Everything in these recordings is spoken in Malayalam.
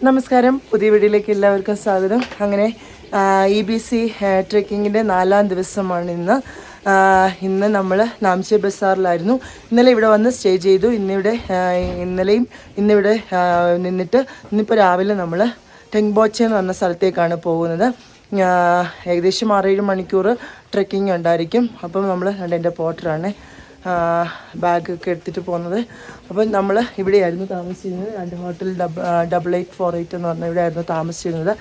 നമസ്കാരം, പുതിയ വീഡിയോയിലേക്ക് എല്ലാവർക്കും സ്വാഗതം. അങ്ങനെ EBC ട്രെക്കിങ്ങിൻ്റെ 4ാം ദിവസമാണ് ഇന്ന്. നമ്മൾ നാംചെ ബസാറിലായിരുന്നു. ഇന്നലെ ഇവിടെ വന്ന് സ്റ്റേ ചെയ്തു. ഇന്നലെയും ഇന്നിവിടെ നിന്നിട്ട് ഇന്നിപ്പോൾ രാവിലെ നമ്മൾ ടെങ്ബോച്ചെ എന്ന് പറഞ്ഞ സ്ഥലത്തേക്കാണ് പോകുന്നത്. ഏകദേശം 6-7 മണിക്കൂർ ട്രെക്കിംഗ് ഉണ്ടായിരിക്കും. അപ്പം നമ്മൾ എൻ്റെ പോർട്ടറാണ് ബാഗൊക്കെ എടുത്തിട്ട് പോകുന്നത്. അപ്പം നമ്മൾ ഇവിടെയായിരുന്നു താമസിച്ചിരുന്നത്. 2 ഹോട്ടൽ 8848 എന്ന് പറഞ്ഞാൽ ഇവിടെയായിരുന്നു താമസിച്ചിരുന്നത്.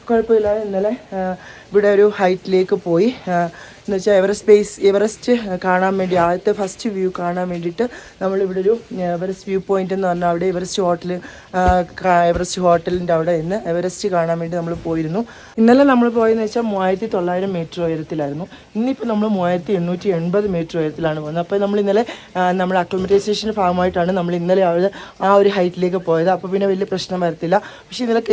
കുഴപ്പമില്ല. ഇന്നലെ ഇവിടെ ഒരു ഹൈറ്റിലേക്ക് പോയി. എന്ന് വെച്ചാൽ എവറസ്റ്റ് കാണാൻ വേണ്ടി ആദ്യത്തെ ഫസ്റ്റ് വ്യൂ കാണാൻ വേണ്ടിയിട്ട് നമ്മളിവിടെ ഒരു എവറസ്റ്റ് വ്യൂ പോയിൻ്റ് എന്ന് പറഞ്ഞാൽ അവിടെ എവറസ്റ്റ് ഹോട്ടലിൻ്റെ അവിടെ നിന്ന് എവറസ്റ്റ് കാണാൻ വേണ്ടി നമ്മൾ പോയിരുന്നു. ഇന്നലെ നമ്മൾ പോയെന്ന് വെച്ചാൽ 3900 മീറ്റർ ഉയരത്തിലായിരുന്നു. ഇന്നിപ്പോൾ നമ്മൾ 3880 മീറ്റർ ഉയരത്തിലാണ് പോകുന്നത്. അപ്പോൾ നമ്മൾ ഇന്നലെ നമ്മൾ അക്ലിമറ്റൈസേഷൻ്റെ ഭാഗമായിട്ടാണ് നമ്മൾ ഇന്നലെ ആ ഒരു ഹൈറ്റിലേക്ക് പോയത്. അപ്പോൾ പിന്നെ വലിയ പ്രശ്നം വരത്തില്ല. പക്ഷേ ഇന്നലെ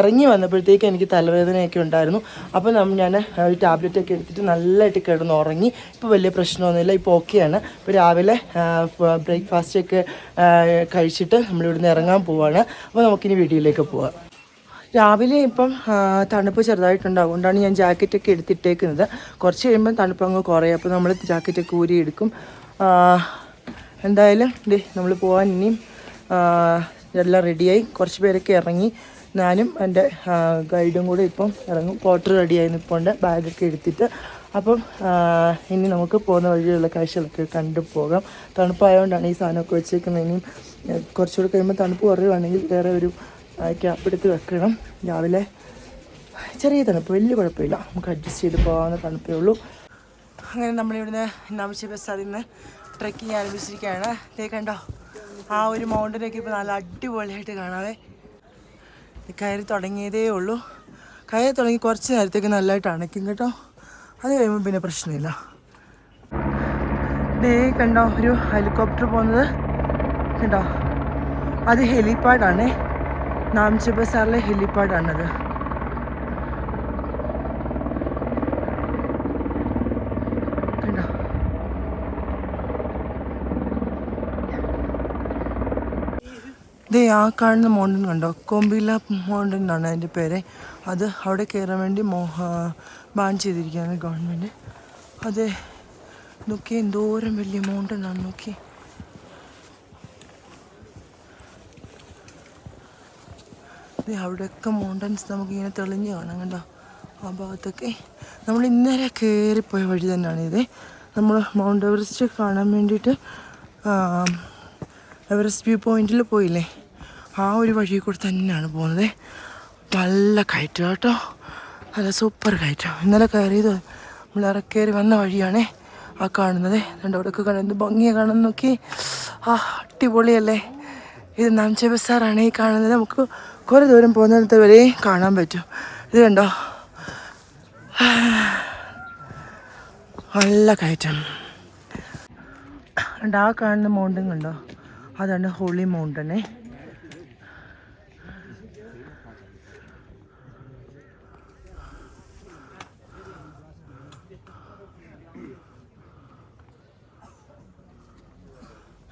ഇറങ്ങി വന്നപ്പോഴത്തേക്ക് എനിക്ക് തലവേദനയൊക്കെ ഉണ്ടായിരുന്നു. അപ്പോൾ ഞാൻ ഒരു ടാബ്ലറ്റൊക്കെ എടുത്തിട്ട് നല്ലതായിട്ട് കിടന്ന് ഉറങ്ങി. ഇപ്പോൾ വലിയ പ്രശ്നമൊന്നുമില്ല, ഇപ്പോൾ ഓക്കെയാണ്. ഇപ്പോൾ രാവിലെ ബ്രേക്ക്ഫാസ്റ്റൊക്കെ കഴിച്ചിട്ട് നമ്മളിവിടുന്ന് ഇറങ്ങാൻ പോവാണ്. അപ്പോൾ നമുക്കിനി വീഡിയോയിലേക്ക് പോവാം. രാവിലെ ഇപ്പം തണുപ്പ് ചെറുതായിട്ടുണ്ടാകും, അതുകൊണ്ടാണ് ഞാൻ ജാക്കറ്റൊക്കെ എടുത്തിട്ടേക്കുന്നത്. കുറച്ച് കഴിയുമ്പം തണുപ്പ് അങ്ങ് കുറയും. അപ്പോൾ നമ്മൾ ജാക്കറ്റൊക്കെ ഊരി എടുക്കും. എന്തായാലും നമ്മൾ പോകാൻ ഇനിയും എല്ലാം റെഡിയായി. കുറച്ച് പേരൊക്കെ ഇറങ്ങി. ഞാനും എൻ്റെ ഗൈഡും കൂടെ ഇപ്പം ഇറങ്ങും. പോർട്ടർ റെഡിയായി നിൽപ്പുണ്ട്, ബാഗൊക്കെ എടുത്തിട്ട്. അപ്പം ഇനി നമുക്ക് പോകുന്ന വഴിയുള്ള കാഴ്ചകളൊക്കെ കണ്ടു പോകാം. തണുപ്പായതുകൊണ്ടാണ് ഈ സാധനമൊക്കെ വെച്ചേക്കുന്നത്. ഇനിയും കുറച്ചുകൂടെ കഴിയുമ്പോൾ തണുപ്പ് കുറയുവാണെങ്കിൽ വേറെ ഒരു ക്യാപ്പ് എടുത്ത് വെക്കണം. രാവിലെ ചെറിയ തണുപ്പ്, വലിയ കുഴപ്പമില്ല, നമുക്ക് അഡ്ജസ്റ്റ് ചെയ്ത് പോകാവുന്ന തണുപ്പേ ഉള്ളൂ. അങ്ങനെ നമ്മളിവിടുന്ന് നാംചെ ബസാറിൽ നിന്ന് ട്രെക്കിങ് ആരംഭിച്ചിരിക്കുകയാണ്. കണ്ടോ, ആ ഒരു മൗണ്ടനൊക്കെ ഇപ്പോൾ നല്ല അടിപൊളിയായിട്ട് കാണാവേ. കയറി തുടങ്ങിയതേ ഉള്ളൂ. കയറി തുടങ്ങി കുറച്ച് നേരത്തേക്ക് നല്ലതായിട്ട് അണയ്ക്കും കേട്ടോ. അത് കഴിയുമ്പോൾ പിന്നെ പ്രശ്നമില്ല. കണ്ടോ ഒരു ഹെലികോപ്റ്റർ പോകുന്നത് കണ്ടോ, അത് ഹെലിപ്പാഡാണേ. നാംചെ ബസാറിലെ ഹെലിപ്പാഡാണത്. കണ്ടോ, ആ കാണുന്ന മൗണ്ടൻ കണ്ടോ, കോമ്പില മൗണ്ടൻ എന്നാണ് അതിൻ്റെ പേര്. അത് അവിടെ കയറാൻ വേണ്ടി ബാൻ ചെയ്തിരിക്കുകയാണ് ഗവൺമെൻറ്. അതെ, നോക്കി എന്തോരം വലിയ മൗണ്ടൻ ആണ്. നോക്കി, അവിടെയൊക്കെ മൗണ്ടൻസ് നമുക്കിങ്ങനെ തെളിഞ്ഞ് കാണാം കണ്ടോ. ആ ഭാഗത്തൊക്കെ നമ്മൾ ഇന്നലെ കയറിപ്പോയ വഴി തന്നെയാണിത്. നമ്മൾ മൗണ്ട് എവറസ്റ്റ് കാണാൻ വേണ്ടിയിട്ട് എവറസ്റ്റ് വ്യൂ പോയിന്റിൽ പോയില്ലേ, ആ ഒരു വഴി കൂടെ തന്നെയാണ് പോകുന്നത്. നല്ല കയറ്റം കേട്ടോ, നല്ല സൂപ്പർ കയറ്റം. ഇന്നലെ കയറിയത് നമ്മൾ ഇറക്കയറി വന്ന വഴിയാണേ ആ കാണുന്നത്. അവിടെയൊക്കെ കാണുന്നത് ഭംഗിയാണ് കാണാൻ. നോക്കി, അടിപൊളിയല്ലേ. ഇത് നാംചെ ബസാറാണ് ഈ കാണുന്നത്. നമുക്ക് കുറേ ദൂരം പോകുന്നിടത്ത് വരെ കാണാൻ പറ്റും. ഇത് കണ്ടോ, നല്ല കയറ്റം. ആ കാണുന്ന മൗണ്ടൻ കണ്ടോ, അതാണ് ഹോളി മൗണ്ടനെ.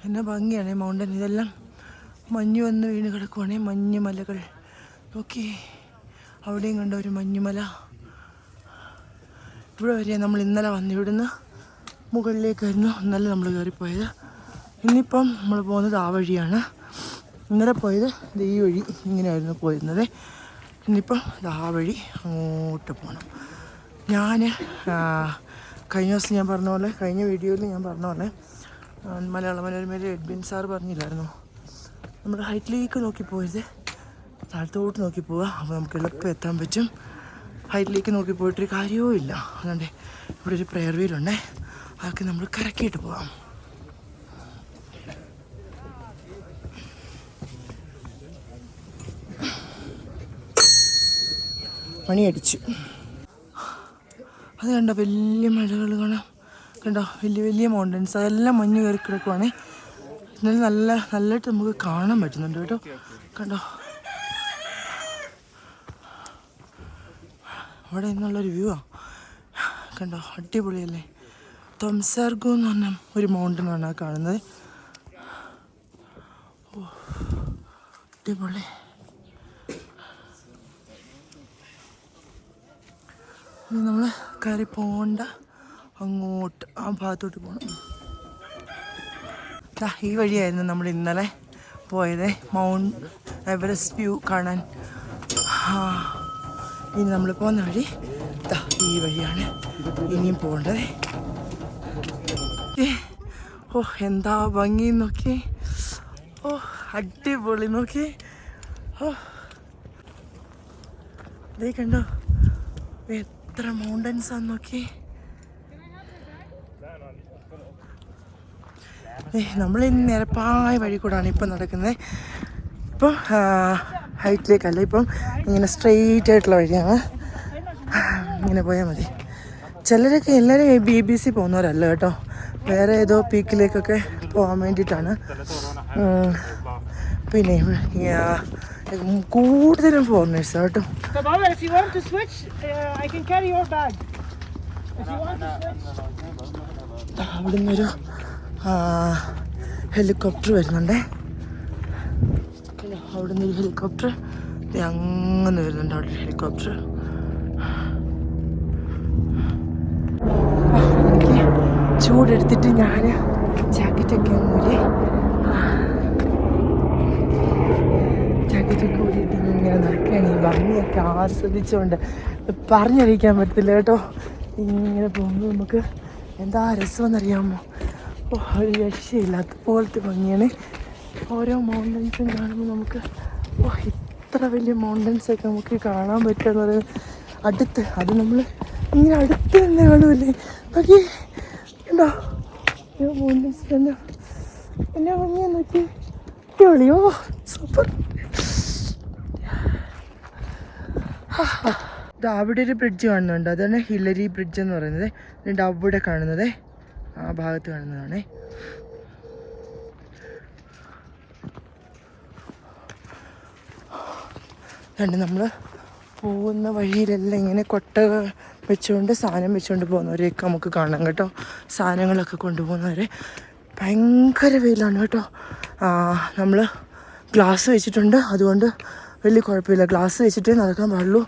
എന്നാ ഭംഗിയാണ് ഈ മൗണ്ടൻ. ഇതെല്ലാം മഞ്ഞ് വന്ന് വീണ് കിടക്കുവാണേ, മഞ്ഞ് മലകൾ. ഓക്കെ, അവിടെയും കണ്ട ഒരു മഞ്ഞുമല. ഇവിടെ വരെ നമ്മൾ ഇന്നലെ വന്നിവിടുന്ന് മുകളിലേക്കായിരുന്നു ഇന്നലെ നമ്മൾ കയറിപ്പോയത്. ഇന്നിപ്പം നമ്മൾ പോകുന്നത് ആ വഴിയാണ്. ഇന്നലെ പോയത് ഈ വഴി ഇങ്ങനെയായിരുന്നു പോയിരുന്നത്. ഇന്നിപ്പം ആ വഴി അങ്ങോട്ട് പോകണം. ഞാൻ കഴിഞ്ഞ ദിവസം ഞാൻ പറഞ്ഞ പോലെ, കഴിഞ്ഞ വീഡിയോയിൽ ഞാൻ പറഞ്ഞ പോലെ, മലയാള മനോരമയിലെ എഡ്വിൻ സാർ പറഞ്ഞില്ലായിരുന്നു, നമ്മുടെ ഹൈറ്റിലേക്ക് നോക്കി പോയത് താഴത്തോട്ട് നോക്കി പോവുക, അപ്പോൾ നമുക്ക് എളുപ്പം എത്താൻ പറ്റും. ഹൈറ്റിലേക്ക് നോക്കി പോയിട്ടൊരു കാര്യവും ഇല്ല. അതുകൊണ്ട് ഇവിടെ ഒരു പ്രെയർ വീലുണ്ടേ, അതൊക്കെ നമ്മൾ കറക്കിയിട്ട് പോകാം. മണിയടിച്ചു. അത് കണ്ടോ, വലിയ മലകൾ കാണാം. കണ്ടോ, വലിയ വലിയ മൗണ്ടൻസ്. അതെല്ലാം മഞ്ഞ് കയറി കിടക്കുവാണേ. എന്നാലും നല്ലതായിട്ട് നമുക്ക് കാണാൻ പറ്റുന്നുണ്ട് കേട്ടോ. കണ്ടോ, അവിടെ നിന്നുള്ളൊരു വ്യൂ ആണ്. കണ്ടോ, അടിപൊളിയല്ലേ. തൊംസാർഗോ എന്ന് പറഞ്ഞ ഒരു മൗണ്ടനാണ് ആ കാണുന്നത്. അടിപൊളി. നമ്മൾ കയറി പോകണ്ട, അങ്ങോട്ട് ആ ഭാഗത്തോട്ട് പോകണം. ഈ വഴിയായിരുന്നു നമ്മൾ ഇന്നലെ പോയത് മൗണ്ട് എവറസ്റ്റ് വ്യൂ കാണാൻ. ഇനി നമ്മൾ പോകുന്ന വഴി ഈ വഴിയാണ് ഇനിയും പോകേണ്ടത്. ഓ എന്താ ഭംഗി നോക്കി, ഓ അടിപൊളി നോക്കി. ഓ ഇതേ കണ്ടോ എത്ര മൗണ്ടൻസാന്ന് നോക്കി. നമ്മൾ നിരപ്പായ വഴി കൂടാണ് ഇപ്പം നടക്കുന്നത്. ഇപ്പം ഹൈറ്റിലേക്കല്ല, ഇപ്പം ഇങ്ങനെ സ്ട്രെയിറ്റ് ആയിട്ടുള്ള വഴിയാണ്. ഇങ്ങനെ പോയാൽ മതി. ചിലരൊക്കെ എല്ലാവരും BBC പോകുന്നവരല്ല കേട്ടോ, വേറെ ഏതോ പീക്കിലേക്കൊക്കെ പോകാൻ വേണ്ടിയിട്ടാണ്. പിന്നെ കൂടുതലും ഫോറിനേഴ്സ് കേട്ടോ. അവിടെ നിന്നൊരു ഹെലികോപ്റ്റർ വരുന്നുണ്ടേ. അവിടെ നിന്നൊരു ഹെലികോപ്റ്റർ അങ്ങനെ വരുന്നുണ്ട്. അവിടെ ഹെലികോപ്റ്റർ എനിക്ക് ചൂടെടുത്തിട്ട് ഞാൻ ജാക്കറ്റൊക്കെ ഊരി ജാക്കറ്റൊക്കെ ഊരിയിട്ട് ഇങ്ങനെ നടക്കുകയാണ്. ഈ ഭംഗിയൊക്കെ ആസ്വദിച്ചുകൊണ്ട് പറഞ്ഞറിയിക്കാൻ പറ്റില്ല കേട്ടോ. ഇങ്ങനെ പോകുമ്പോൾ നമുക്ക് എന്താ രസമെന്നറിയാമോ? ഒരു രക്ഷയില്ലാത്ത പോലത്തെ ഭംഗിയാണ്. ഓരോ മൗണ്ടൻസും കാണുമ്പോൾ നമുക്ക് ഇത്ര വലിയ മൗണ്ടൻസൊക്കെ നമുക്ക് കാണാൻ പറ്റുന്നത് അടുത്ത്. അത് നമ്മൾ ഇങ്ങനെ അടുത്ത് തന്നെ കാണുമല്ലേ. നോക്കി ഉണ്ടോ മൗണ്ടൻസ് തന്നെ എന്നാ ഭംഗിയാന്ന് നോക്കി. അടിപൊളിയോ, സൂപ്പർ. അവിടെ ഒരു ബ്രിഡ്ജ് കാണുന്നുണ്ട്, അതാണ് ഹില്ലരി ബ്രിഡ്ജ് എന്ന് പറയുന്നത്. എന്നിട്ട് അവിടെ കാണുന്നത് ആ ഭാഗത്ത് കാണുന്നതാണേ. അതുകൊണ്ട് നമ്മൾ പോകുന്ന വഴിയിലെല്ലാം ഇങ്ങനെ കൊട്ട വെച്ചുകൊണ്ട് സാധനം വെച്ചുകൊണ്ട് പോകുന്നവരെയൊക്കെ നമുക്ക് കാണാം കേട്ടോ. സാധനങ്ങളൊക്കെ കൊണ്ടുപോകുന്നവരെ. ഭയങ്കര വെയിലാണ് കേട്ടോ. നമ്മൾ ഗ്ലാസ് വെച്ചിട്ടുണ്ട്, അതുകൊണ്ട് വലിയ കുഴപ്പമില്ല. ഗ്ലാസ് വെച്ചിട്ടേ നടക്കാൻ പാടുള്ളൂ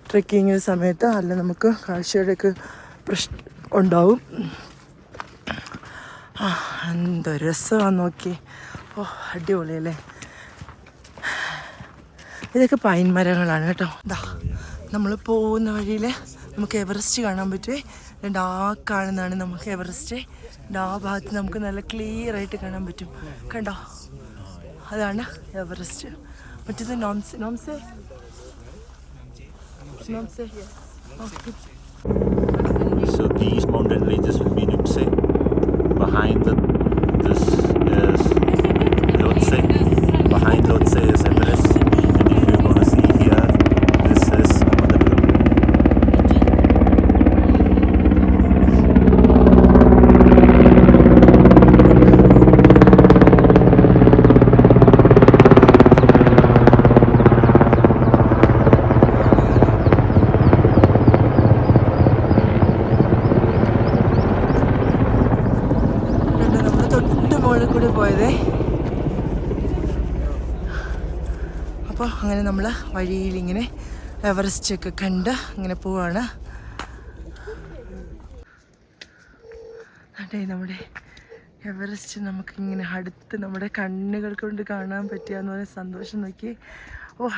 ട്രെക്കിങ് സമയത്ത്, അല്ല നമുക്ക് കാഴ്ചയുടെയൊക്കെ പ്രശ്നം ഉണ്ടാവും. എന്ത് രസമാണെന്ന് നോക്കി. അടിപൊളിയല്ലേ. ഇതൊക്കെ പൈൻ മരങ്ങളാണ് കേട്ടോ. നമ്മൾ പോകുന്ന വഴിയിൽ നമുക്ക് എവറസ്റ്റ് കാണാൻ പറ്റുമേ. ആ കാണുന്നതാണ് നമുക്ക് എവറസ്റ്റ്. ആ ഭാഗത്ത് നമുക്ക് നല്ല ക്ലിയർ ആയിട്ട് കാണാൻ പറ്റും. കണ്ടോ, അതാണ് എവറസ്റ്റ്. മറ്റേത് നോംസെ. So these mountain ranges will be Nuptse. Behind this is Lhotse. Behind Lhotse is Everest. And if you're going to see here, this is Amadalapur. കൂടെ പോയതേ. അപ്പോൾ അങ്ങനെ നമ്മൾ വഴിയിലിങ്ങനെ എവറസ്റ്റൊക്കെ കണ്ട് ഇങ്ങനെ പോവാണ്. അതെ, നമ്മുടെ എവറസ്റ്റ് നമുക്കിങ്ങനെ അടുത്ത് നമ്മുടെ കണ്ണുകൾ കൊണ്ട് കാണാൻ പറ്റിയെന്ന് പറഞ്ഞ സന്തോഷം നോക്കി.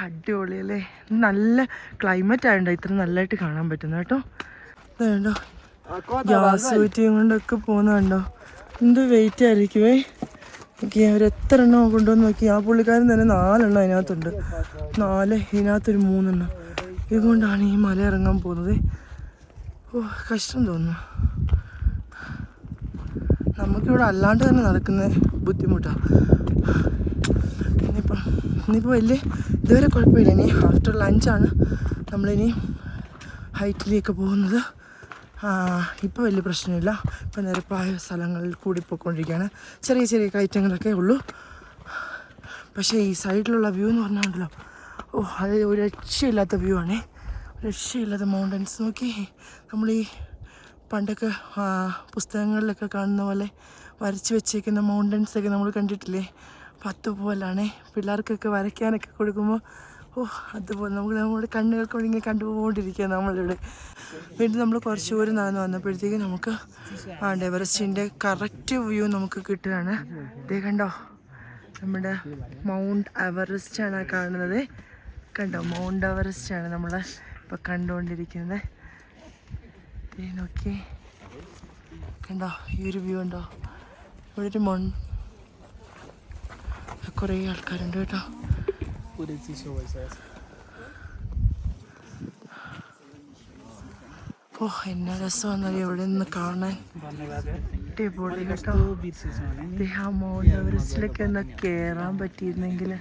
അടിപൊളിയല്ലേ. നല്ല ക്ലൈമറ്റ് ആയതുകൊണ്ടോ ഇത്ര നല്ലതായിട്ട് കാണാൻ പറ്റുന്നു കേട്ടോ. ഇതുണ്ടോ ഗ്യാസ് കുറ്റിയും കൊണ്ടൊക്കെ പോകുന്നുണ്ടോ. എന്ത് വെയിറ്റ് ആയിരിക്കുമേ. നോക്കി അവരെത്ര എണ്ണം കൊണ്ടുവന്ന് നോക്കി. ആ പുള്ളിക്കാരൻ തന്നെ 4 എണ്ണം അതിനകത്തുണ്ട്. 4, ഇതിനകത്തൊരു 3 എണ്ണം. ഇതുകൊണ്ടാണ് ഈ മല ഇറങ്ങാൻ പോകുന്നത്. കഷ്ടം തോന്നുന്നു. നമുക്കിവിടെ അല്ലാണ്ട് തന്നെ നടക്കുന്നത് ബുദ്ധിമുട്ടാണ്. ഇനിയിപ്പോൾ വലിയ ഇതുവരെ കുഴപ്പമില്ല. ഇനി ആഫ്റ്റർ ലഞ്ചാണ് നമ്മളിനി ഹൈറ്റിലേക്ക് പോകുന്നത്. ഇപ്പോൾ വലിയ പ്രശ്നമില്ല. ഇപ്പം നിരപ്പായ സ്ഥലങ്ങളിൽ കൂടി പോയിക്കൊണ്ടിരിക്കുകയാണ്. ചെറിയ ചെറിയ കയറ്റങ്ങളൊക്കെ ഉള്ളൂ. പക്ഷേ ഈ സൈഡിലുള്ള വ്യൂ എന്ന് പറഞ്ഞാണല്ലോ, അത് ഒരു രക്ഷയില്ലാത്ത വ്യൂ ആണേ. രക്ഷയില്ലാത്ത മൗണ്ടൻസ് നോക്കി. നമ്മൾ ഈ പണ്ടൊക്കെ പുസ്തകങ്ങളിലൊക്കെ കാണുന്ന പോലെ വരച്ച് വെച്ചേക്കുന്ന മൗണ്ടൻസൊക്കെ നമ്മൾ കണ്ടിട്ടില്ലേ. അപ്പോൾ അതുപോലാണേ. പിള്ളേർക്കൊക്കെ വരയ്ക്കാനൊക്കെ കൊടുക്കുമ്പോൾ അതുപോലെ നമ്മുടെ കണ്ണുകൾക്ക് ഇങ്ങനെ കണ്ടുകൊണ്ടിരിക്കുക നമ്മളിവിടെ. വീണ്ടും നമ്മൾ കുറച്ച് ദൂരം നടന്ന് വന്നപ്പോഴത്തേക്ക് നമുക്ക് എവറസ്റ്റിൻ്റെ കറക്റ്റ് വ്യൂ നമുക്ക് കിട്ടുകയാണ്. ഇതേ കണ്ടോ, നമ്മുടെ മൗണ്ട് എവറസ്റ്റ് ആണ് കാണുന്നത്. കണ്ടോ, മൗണ്ട് എവറസ്റ്റ് ആണ് നമ്മൾ ഇപ്പോൾ കണ്ടുകൊണ്ടിരിക്കുന്നത്. നോക്കി കണ്ടോ, ഈ ഒരു വ്യൂ ഉണ്ടോ? ഇവിടെ ഒരു കുറേ ആൾക്കാരുണ്ട് കേട്ടോ. എന്നാ രസമാണെന്നറിയോ ഇവിടെ നിന്ന് കാണാൻ. അടിപൊളി കേട്ടോ. മൗണ്ട് എവറസ്റ്റിലൊക്കെ ഒന്ന് കയറാൻ പറ്റിയിരുന്നെങ്കിൽ.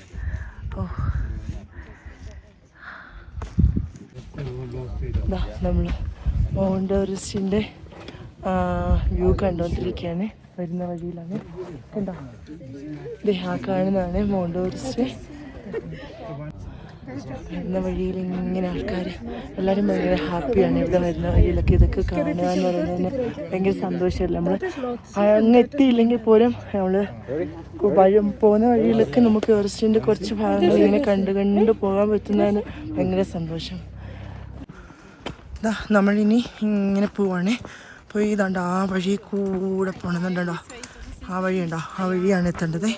നമ്മൾ മൗണ്ട് എവറസ്റ്റിൻ്റെ വ്യൂ കണ്ടുകൊണ്ടിരിക്കുകയാണ്. വരുന്ന വഴിയിലാണ് കണ്ടോ, ആ കാണുന്നതാണ് മൗണ്ട് എവറസ്റ്റ്. വരുന്ന വഴിയിൽ ഇങ്ങനെ ആൾക്കാർ എല്ലാവരും ഭയങ്കര ഹാപ്പിയാണ്. ഇവിടെ വരുന്ന വഴിയിലൊക്കെ ഇതൊക്കെ കാണുക എന്ന് പറയുന്നതിന് ഭയങ്കര സന്തോഷമല്ല. നമ്മൾ അങ്ങ് എത്തിയില്ലെങ്കിൽ പോലും നമ്മൾ പോകുന്ന വഴിയിലൊക്കെ നമുക്ക് എവറസ്റ്റിൻ്റെ കുറച്ച് ഭാഗങ്ങൾ ഇങ്ങനെ കണ്ട് പോകാൻ പറ്റുന്നതിന് ഭയങ്കര സന്തോഷം. നമ്മളിനി ഇങ്ങനെ പോവാണേ. പോയി ഇതാണ്ട് ആ വഴി കൂടെ പോകണമെന്നുണ്ടോ, ആ വഴിയുണ്ടോ, ആ വഴിയാണ് എത്തേണ്ടത്.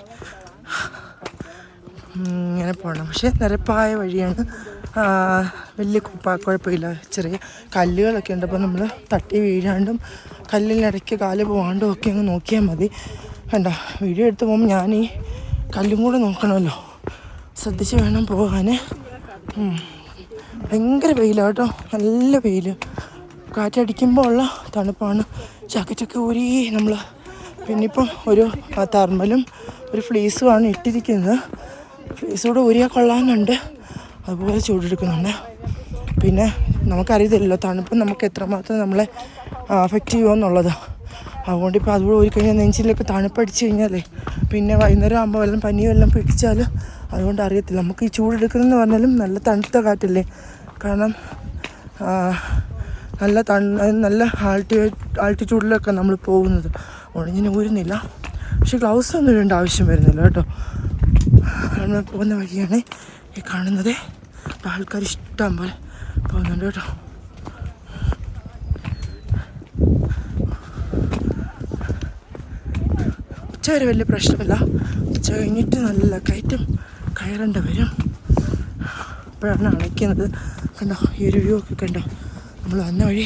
ഇങ്ങനെ പോകണം. പക്ഷേ നിരപ്പായ വഴിയാണ്, വലിയ കുഴപ്പമില്ല. ചെറിയ കല്ലുകളൊക്കെ ഉണ്ട്. അപ്പോൾ നമ്മൾ തട്ടി വീഴാണ്ടും കല്ലിനിടയ്ക്ക് കാല് പോകാണ്ടും ഒക്കെ അങ്ങ് നോക്കിയാൽ മതി. കണ്ടോ, വീഡിയോ എടുത്ത് പോകുമ്പോൾ ഞാൻ ഈ കല്ലും കൂടെ നോക്കണമല്ലോ, ശ്രദ്ധിച്ച് വേണം പോകാൻ. ഭയങ്കര വെയിലാണ് കേട്ടോ, നല്ല വെയിൽ. കാറ്റടിക്കുമ്പോൾ ഉള്ള തണുപ്പാണ്. ജാക്കറ്റൊക്കെ ഊരി നമ്മൾ. പിന്നിപ്പം ഒരു തെർമലും ഒരു ഫ്ലീസുമാണ് ഇട്ടിരിക്കുന്നത്. ഫ്ലീസ് കൂടെ ഊരിയാൽ കൊള്ളാമെന്നുണ്ട്, അതുപോലെ ചൂടെടുക്കുന്നുണ്ട്. പിന്നെ നമുക്കറിയത്തില്ലല്ലോ തണുപ്പ് നമുക്ക് എത്രമാത്രം നമ്മളെ അഫക്റ്റ് ചെയ്യുമെന്നുള്ളത്. അതുകൊണ്ട് ഇപ്പോൾ അതുകൂടെ ഊരിക്കഴിഞ്ഞാൽ നെഞ്ചിലൊക്കെ തണുപ്പടിച്ച് കഴിഞ്ഞാലേ പിന്നെ വൈകുന്നേരം ആകുമ്പോൾ വല്ലതും പനിയോ എല്ലാം പിടിച്ചാൽ അതുകൊണ്ട് അറിയത്തില്ല. നമുക്ക് ഈ ചൂടെടുക്കുന്നതെന്ന് പറഞ്ഞാലും നല്ല തണുത്ത കാറ്റല്ലേ, കാരണം നല്ല ആൾട്ടിറ്റ്യൂഡിലൊക്കെ നമ്മൾ പോകുന്നത്. ഉണങ്ങിന് ഊരുന്നില്ല. പക്ഷെ ഗ്ലൗസ് ഒന്നും ഇടേണ്ട ആവശ്യം വരുന്നില്ല കേട്ടോ. നമ്മൾ പോകുന്ന വഴിയാണ് ഈ കാണുന്നത്. ആൾക്കാർ ഇഷ്ടം പോലെ പോകുന്നുണ്ട് കേട്ടോ. ഉച്ച വരെ വലിയ പ്രശ്നമില്ല. ഉച്ച കഴിഞ്ഞിട്ട് നല്ല കയറേണ്ട വരും. അപ്പോഴാണ് അണയ്ക്കുന്നത്. കണ്ടോ, ഈ ഒരു വ്യൂ ഒക്കെ കണ്ടോ. നമ്മൾ വന്ന വഴി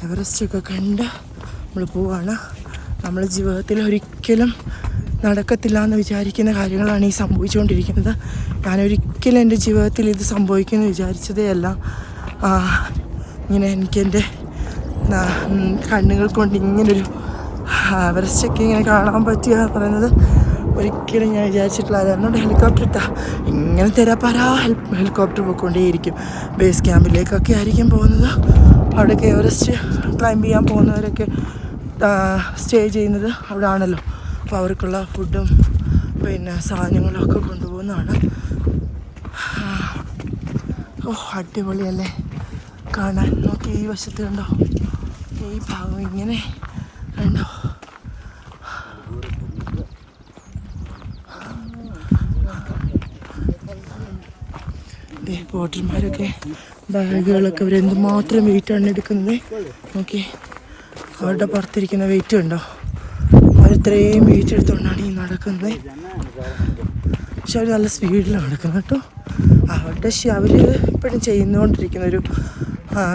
എവറസ്റ്റൊക്കെ കണ്ട് നമ്മൾ പോവാണ്. നമ്മൾ ജീവിതത്തിൽ ഒരിക്കലും നടക്കത്തില്ല എന്ന് വിചാരിക്കുന്ന കാര്യങ്ങളാണ് ഈ സംഭവിച്ചുകൊണ്ടിരിക്കുന്നത്. ഞാനൊരിക്കലും എൻ്റെ ജീവിതത്തിൽ ഇത് സംഭവിക്കുമെന്ന് വിചാരിച്ചതേ അല്ല. ഇങ്ങനെ എനിക്കെൻ്റെ കണ്ണുകൾ കൊണ്ട് ഇങ്ങനൊരു എവറസ്റ്റൊക്കെ ഇങ്ങനെ കാണാൻ പറ്റുക എന്ന് പറയുന്നത് ഒരിക്കലും ഞാൻ വിചാരിച്ചിട്ടില്ല. അതുകൊണ്ട് ഹെലികോപ്റ്റർ ഇങ്ങനെ തരാപ്പാരാ ഹെലികോപ്റ്റർ പോയിക്കൊണ്ടേയിരിക്കും. ബേസ് ക്യാമ്പിലേക്കൊക്കെ ആയിരിക്കും പോകുന്നത്. അവിടെയൊക്കെ എവറസ്റ്റ് ക്ലൈംബ് ചെയ്യാൻ പോകുന്നവരൊക്കെ സ്റ്റേ ചെയ്യുന്നത് അവിടെ ആണല്ലോ. അപ്പോൾ അവർക്കുള്ള ഫുഡും പിന്നെ സാധനങ്ങളൊക്കെ കൊണ്ടുപോകുന്നതാണ്. അടിപൊളിയല്ലേ കാണാൻ. നോക്കി ഈ വശത്ത് കണ്ടോ, ഈ ഭാഗം ഇങ്ങനെ കണ്ടോ. പോട്ടർമാരൊക്കെ ബാഗുകളൊക്കെ അവരെന്തുമാത്രം വെയിറ്റാണ് എടുക്കുന്നത് നോക്കി. അവരുടെ പുറത്തിരിക്കുന്ന വെയിറ്റ് കണ്ടോ, അവരിത്രയും വെയിറ്റ് എടുത്തുകൊണ്ടാണ് ഈ നടക്കുന്നത്. പക്ഷെ അവർ നല്ല സ്പീഡിൽ നടക്കുന്നത് കേട്ടോ. അവർ ഇപ്പോഴും ചെയ്തുകൊണ്ടിരിക്കുന്ന ഒരു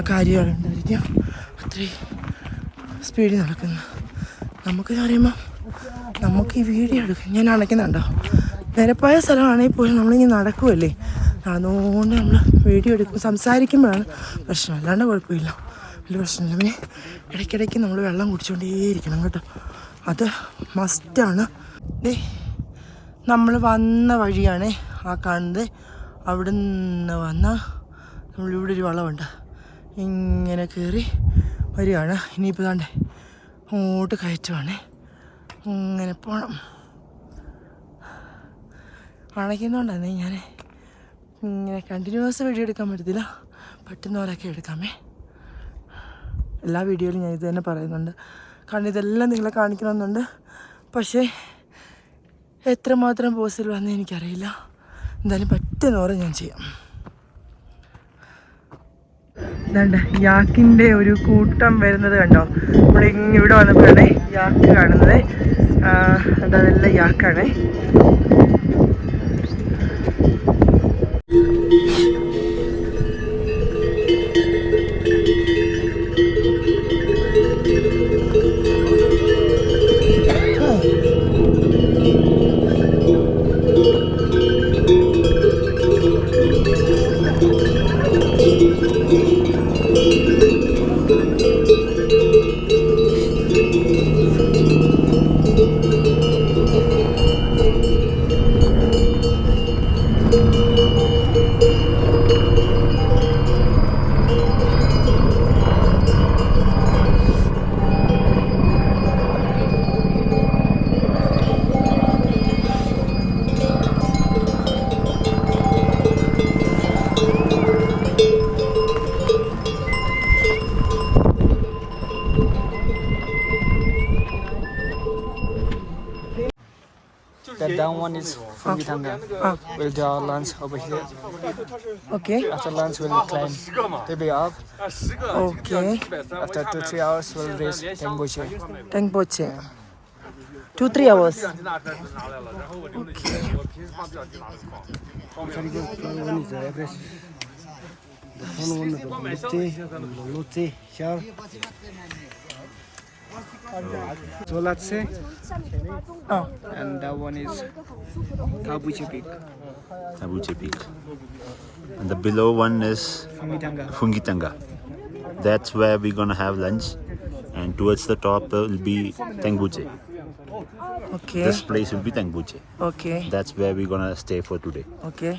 കാര്യങ്ങളുണ്ടായിരിക്കും അത്രയും സ്പീഡിൽ നടക്കുന്നത്. നമുക്ക് പറയുമ്പോൾ നമുക്ക് ഈ വീഡിയോ എടുക്കും. ഞാൻ അണയ്ക്കുന്നുണ്ടോ, നിരപ്പായ സ്ഥലമാണെങ്കിൽ പോലും നമ്മളിങ്ങനെ നടക്കുമല്ലേ, അതുകൊണ്ട് നമ്മൾ വീഡിയോ എടുക്കും. സംസാരിക്കുമ്പോഴാണ് പ്രശ്നം, അല്ലാണ്ട് കുഴപ്പമില്ല, വലിയ പ്രശ്നമില്ല. പിന്നെ ഇടയ്ക്കിടയ്ക്ക് നമ്മൾ വെള്ളം കുടിച്ചുകൊണ്ടേയിരിക്കണം കേട്ടോ, അത് മസ്റ്റാണ്. നമ്മൾ വന്ന വഴിയാണ് ആ കാണുന്നത്. അവിടെ നിന്ന് വന്ന് നമ്മളിവിടെ ഒരു വളവുണ്ട്, ഇങ്ങനെ കയറി വരികയാണ്. ഇനിയിപ്പോൾ താണ്ടേ അങ്ങോട്ട് കയറ്റുവാണ്, ഇങ്ങനെ പോകണം. അണയ്ക്കുന്നതുകൊണ്ടാണ് ഞാൻ ഇങ്ങനെ കണ്ടിന്യൂസ് വീഡിയോ എടുക്കാൻ പറ്റത്തില്ല, പറ്റുന്ന പോലെയൊക്കെ എടുക്കാമേ. എല്ലാ വീഡിയോയിലും ഞാൻ ഇത് തന്നെ പറയുന്നുണ്ട്, കാരണം ഇതെല്ലാം നിങ്ങളെ കാണിക്കണമെന്നുണ്ട്. പക്ഷേ എത്രമാത്രം പോസിബിൾ ആണെന്ന് എനിക്കറിയില്ല. എന്തായാലും പറ്റുന്ന പോലെ ഞാൻ ചെയ്യാം. ഇതാണ്ട് യാക്കിൻ്റെ ഒരു കൂട്ടം വരുന്നത് കണ്ടോ. ഇവിടെ വന്നപ്പോഴാണ് യാക്ക് കാണുന്നത്. അതെല്ലാം യാക്കാണ്. That down one is Fumitanga. We'll do our lunch over here. Okay. After lunch, we'll climb Tebe up. Okay. After 2-3 hours, we'll reach Tengboche. Tengboche. 2-3 hours. Zolatse. And that one is Tabuche Peak. Tabuche Peak. And the below one is Fungitanga. That's where we're gonna have lunch. And towards the top will be Tengboche. Okay. This place will be Tengboche. Okay. That's where we're gonna stay for today. Okay.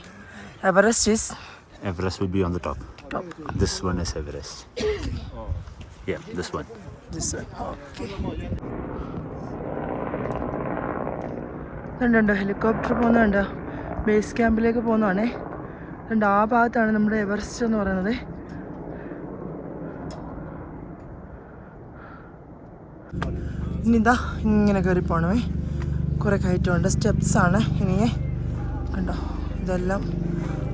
Everest is? Everest will be on the top. This one is Everest. Yeah, this one. This one. Okay. കണ്ടുണ്ടോ ഹെലികോപ്റ്റർ പോകുന്നുണ്ടോ. ബേസ് ക്യാമ്പിലേക്ക് പോകുന്നതാണേ. കണ്ടോ ആ ഭാഗത്താണ് നമ്മുടെ എവറസ്റ്റ് എന്ന് പറയുന്നത്. ഇനി ഇതാ ഇങ്ങനെ കയറി പോകണമേ. കുറേ കയറ്റമുണ്ട്. സ്റ്റെപ്സാണ് ഇനിയെ. കണ്ടോ ഇതെല്ലാം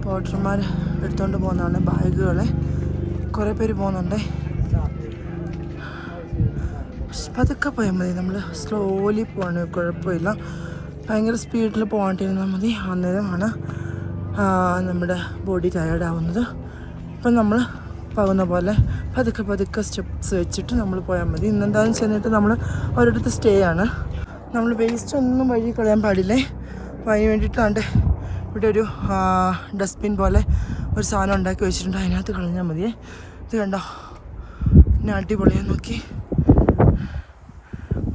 പോട്ടർമാർ എടുത്തുകൊണ്ട് പോകുന്നതാണ്. ബാഗുകൾ കുറേ പേര് പോകുന്നുണ്ടേ. പതുക്കെ പോയാൽ മതി. നമ്മൾ സ്ലോലി പോകണം, കുഴപ്പമില്ല. ഭയങ്കര സ്പീഡിൽ പോകാണ്ടിരുന്നാൽ മതി. അന്നേരമാണ് നമ്മുടെ ബോഡി ടയേർഡാവുന്നത്. ഇപ്പം നമ്മൾ പോകുന്ന പോലെ പതുക്കെ പതുക്കെ സ്റ്റെപ്സ് വെച്ചിട്ട് നമ്മൾ പോയാൽ മതി. ഇന്നെന്തായാലും ചെന്നിട്ട് നമ്മൾ ഒരിടത്ത് സ്റ്റേ ആണ്. നമ്മൾ വേസ്റ്റ് ഒന്നും വഴി കളയാൻ പാടില്ലേ. അപ്പോൾ അതിന് വേണ്ടിയിട്ടാണ്ട് ഇവിടെ ഒരു ഡസ്റ്റ്ബിൻ പോലെ ഒരു സാധനം ഉണ്ടാക്കി വെച്ചിട്ടുണ്ട്. അതിനകത്ത് കളഞ്ഞാൽ മതിയേ. ഇത് കണ്ടോ പിന്നെ അടിപൊളിയാ നോക്കി.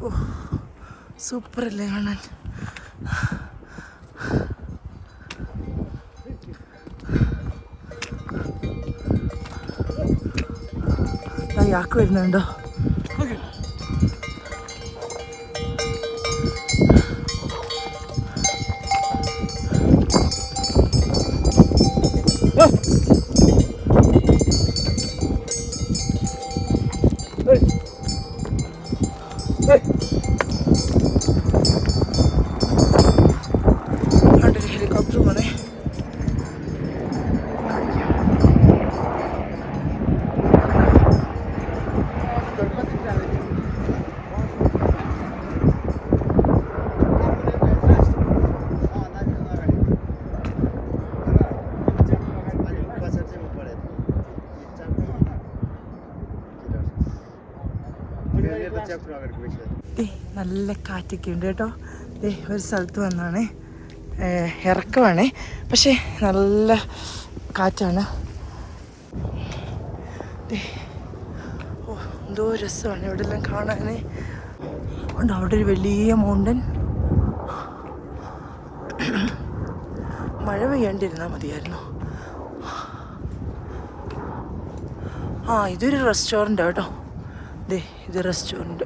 ഓ സൂപ്പറല്ലേ കാണാൻ. യാക്ക് വരുന്നുണ്ടോ. ഹെലികോപ്റ്റർ പോണേ. നല്ല കാറ്റൊക്കെ ഉണ്ട് കേട്ടോ. ഒരു സ്ഥലത്ത് വന്നാണേ. ഇറക്കമാണേ, പക്ഷേ നല്ല കാറ്റാണ്. ഓ എന്തോ രസമാണ് ഇവിടെ എല്ലാം കാണാനേ. ഉണ്ട് അവിടെ ഒരു വലിയ മൗണ്ടൻ. മഴ പെയ്യാണ്ടിരുന്നാൽ മതിയായിരുന്നു. ഇതൊരു റെസ്റ്റോറൻറ്റാണ് കേട്ടോ. ഇത് റെസ്റ്റോറൻറ്റ്.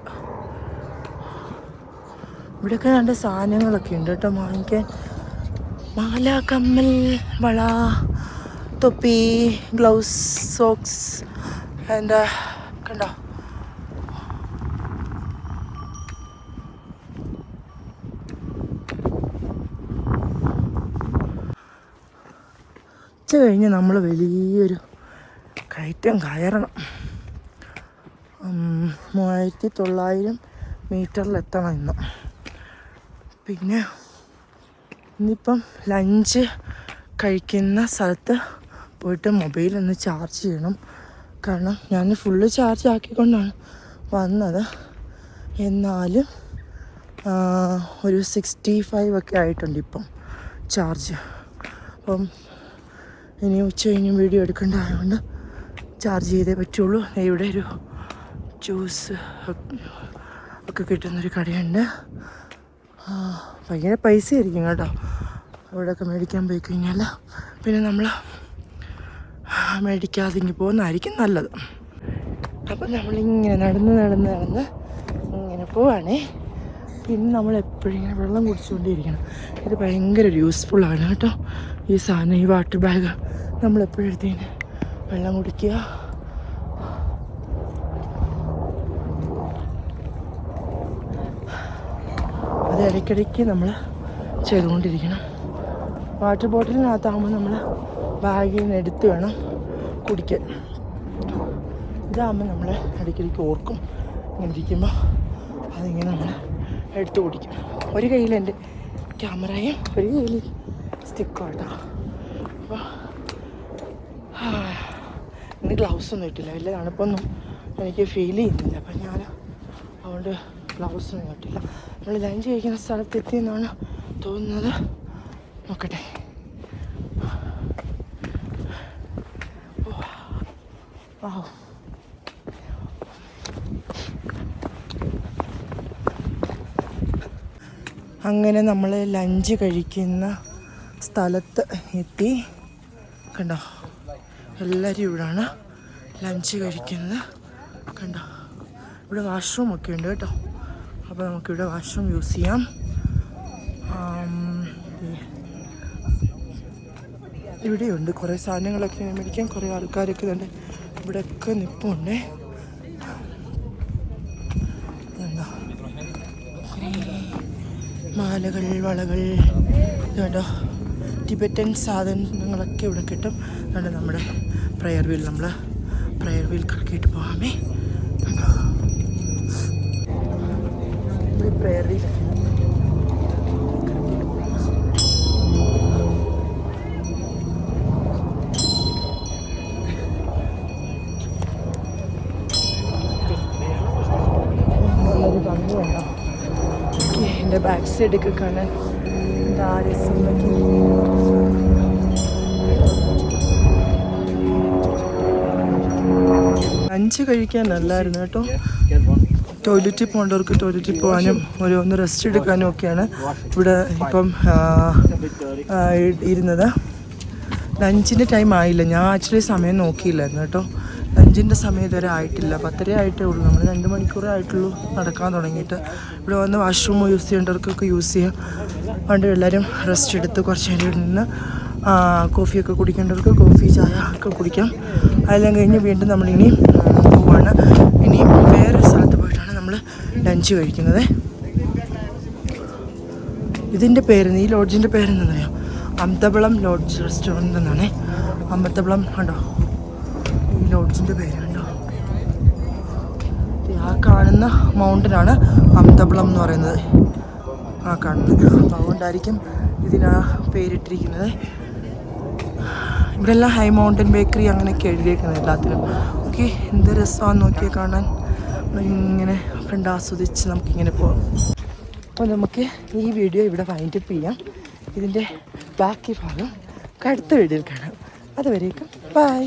ഇവിടെയൊക്കെ നല്ല സാധനങ്ങളൊക്കെ ഉണ്ട് കേട്ടോ വാങ്ങിക്കാൻ. മാല, കമ്മൽ, വള, തൊപ്പി, ഗ്ലൗസ്, സോക്സ്. എന്താ കണ്ടോ ഉച്ച കഴിഞ്ഞ് നമ്മൾ വലിയൊരു കയറ്റം കയറണം. 3900 മീറ്ററിലെത്തണം ഇന്ന്. പിന്നെ ഇന്നിപ്പം ലഞ്ച് കഴിക്കുന്ന സ്ഥലത്ത് പോയിട്ട് മൊബൈലൊന്ന് ചാർജ് ചെയ്യണം. കാരണം ഞാൻ ഫുള്ള് ചാർജ് ആക്കിക്കൊണ്ടാണ് വന്നത്. എന്നാലും ഒരു 65 ഒക്കെ ആയിട്ടുണ്ട് ഇപ്പം ചാർജ്. അപ്പം ഇനി ഉച്ച കഴിഞ്ഞ് വീഡിയോ എടുക്കേണ്ടതായതുകൊണ്ട് ചാർജ് ചെയ്തേ പറ്റുള്ളൂ. ഇവിടെ ഒരു ജ്യൂസ് ഒക്കെ കിട്ടുന്നൊരു കടയുണ്ട്. ഭയങ്കര പൈസ ആയിരിക്കും കേട്ടോ അവിടെയൊക്കെ മേടിക്കാൻ പോയി കഴിഞ്ഞാൽ. പിന്നെ നമ്മൾ മേടിക്കാതെ ഇങ്ങ് പോകുന്നതായിരിക്കും നല്ലത്. അപ്പം നമ്മളിങ്ങനെ നടന്ന് ഇങ്ങനെ പോവാണേ. പിന്നെ നമ്മൾ എപ്പോഴും ഇങ്ങനെ വെള്ളം കുടിച്ചുകൊണ്ടിരിക്കണം. ഇത് ഭയങ്കര ഒരു യൂസ്ഫുള്ളാണ് കേട്ടോ ഈ സാധനം. ഈ വാട്ടർ ബാഗ് നമ്മളെപ്പോഴും എടുത്തതിന് വെള്ളം കുടിക്കുക. അത് ഇടയ്ക്കിടയ്ക്ക് നമ്മൾ ചെയ്തുകൊണ്ടിരിക്കണം. വാട്ടർ ബോട്ടിലിനകത്താകുമ്പോൾ നമ്മൾ ബാഗിൽ നിന്ന് എടുത്ത് വേണം കുടിക്കാൻ. ഇതാകുമ്പോൾ നമ്മൾ ഇടയ്ക്കിടയ്ക്ക് ഓർക്കും ഇങ്ങനെ ഇരിക്കുമ്പോൾ അതിങ്ങനെ നമ്മൾ എടുത്ത് കുടിക്കും. ഒരു കയ്യിൽ എൻ്റെ ക്യാമറയും ഒരു കയ്യിൽ സ്റ്റിക്കും കേട്ടോ. അപ്പോൾ ഇന്ന് ഗ്ലൗസൊന്നും ഇട്ടില്ല. വലിയ തണുപ്പൊന്നും എനിക്ക് ഫീൽ ചെയ്യുന്നില്ല. അപ്പം ഞാൻ അതുകൊണ്ട് ഗ്ലൗസൊന്നും ഇട്ടില്ല. നമ്മൾ ലഞ്ച് കഴിക്കുന്ന സ്ഥലത്തെത്തിയെന്നാണ് തോന്നുന്നത്. നോക്കട്ടെ. അങ്ങനെ നമ്മൾ ലഞ്ച് കഴിക്കുന്ന സ്ഥലത്ത് എത്തി. കണ്ടോ, എല്ലാവരും ഇവിടാണ് ലഞ്ച് കഴിക്കുന്നത്. കണ്ടോ, ഇവിടെ വാഷ്റൂമൊക്കെ ഉണ്ട് കേട്ടോ. അപ്പോൾ നമുക്കിവിടെ വാഷ്റൂം യൂസ് ചെയ്യാം. ഇവിടെയുണ്ട് കുറേ സാധനങ്ങളൊക്കെ മേടിക്കാൻ. കുറേ ആൾക്കാരൊക്കെ ഉണ്ട് ഇവിടെയൊക്കെ നിൽപ്പുണ്ട്. എന്താ മാലകൾ, വളകൾ, ഇതുണ്ടോ ടിബറ്റൻ സാധനങ്ങളൊക്കെ ഇവിടെ കിട്ടും. അതുകൊണ്ട് നമ്മുടെ പ്രയർ വീൽ കറക്കിയിട്ട് പോകാമേ. കണ്ടോ ഇവിടെ പ്രയർ വീൽ എൻ്റെ ബാക്ക് സൈഡൊക്കെ കാണാൻ എന്താ രസം. ലഞ്ച് കഴിക്കാനല്ലായിരുന്നു കേട്ടോ. ടോയ്ലറ്റിൽ പോകേണ്ടവർക്ക് ടോയ്ലറ്റിൽ പോകാനും ഒന്ന് റെസ്റ്റ് എടുക്കാനും ഒക്കെയാണ് ഇവിടെ ഇപ്പം ഇരുന്നത്. ലഞ്ചിൻ്റെ ടൈം ആയില്ല. ഞാൻ ആക്ച്വലി സമയം നോക്കിയില്ലായിരുന്നു കേട്ടോ. ലഞ്ചിൻ്റെ സമയം ഇതുവരെ ആയിട്ടില്ല. 10:30 ആയിട്ടേ ഉള്ളൂ. നമ്മൾ 2 മണിക്കൂറേ ആയിട്ടുള്ളൂ നടക്കാൻ തുടങ്ങിയിട്ട്. ഇവിടെ വന്ന് വാഷ്റൂം യൂസ് ചെയ്യേണ്ടവർക്കൊക്കെ യൂസ് ചെയ്യാം. അതുകൊണ്ട് എല്ലാവരും റെസ്റ്റ് എടുത്ത് കുറച്ച് നേരം നിന്ന് കോഫിയൊക്കെ കുടിക്കേണ്ടവർക്ക് കോഫി, ചായ ഒക്കെ കുടിക്കാം. അതെല്ലാം കഴിഞ്ഞ് വീണ്ടും നമ്മളിനി പോവാണ്. ഇനിയും വേറെ സ്ഥലത്ത് പോയിട്ടാണ് നമ്മൾ ലഞ്ച് കഴിക്കുന്നത്. ഇതിൻ്റെ പേര്, ഈ ലോഡ്ജിൻ്റെ പേരെന്താണെന്നറിയാം? അമൃതവളം ലോഡ്ജ് റെസ്റ്റോറൻറ്റ് എന്നാണ്. അമൃതവളം കണ്ടോ, ഈ ലോഡ്ജിൻ്റെ പേരുണ്ടോ? ആ കാണുന്ന മൗണ്ടനാണ് അമൃതവളം എന്ന് പറയുന്നത്. ആ കാണുന്നത്. അപ്പോൾ അതുകൊണ്ടായിരിക്കും ഇതിനാ പേരിട്ടിരിക്കുന്നത്. ഇവിടെ എല്ലാം ഹൈ മൗണ്ടൻ ബേക്കറി അങ്ങനെയൊക്കെ എഴുതിയേക്കുന്നത് എല്ലാത്തിനും. ഓക്കെ, എന്ത് രസമാണെന്ന് നോക്കിയാൽ കാണാൻ. ഇങ്ങനെ കണ്ട് ആസ്വദിച്ച് നമുക്കിങ്ങനെ പോകാം. അപ്പോൾ നമുക്ക് ഈ വീഡിയോ ഇവിടെ വൈൻഡപ്പ് ചെയ്യാം. ഇതിൻ്റെ ബാക്കി ഭാഗം അടുത്ത വീഡിയോയിൽ കാണാം. അതുവരേക്കും ബൈ.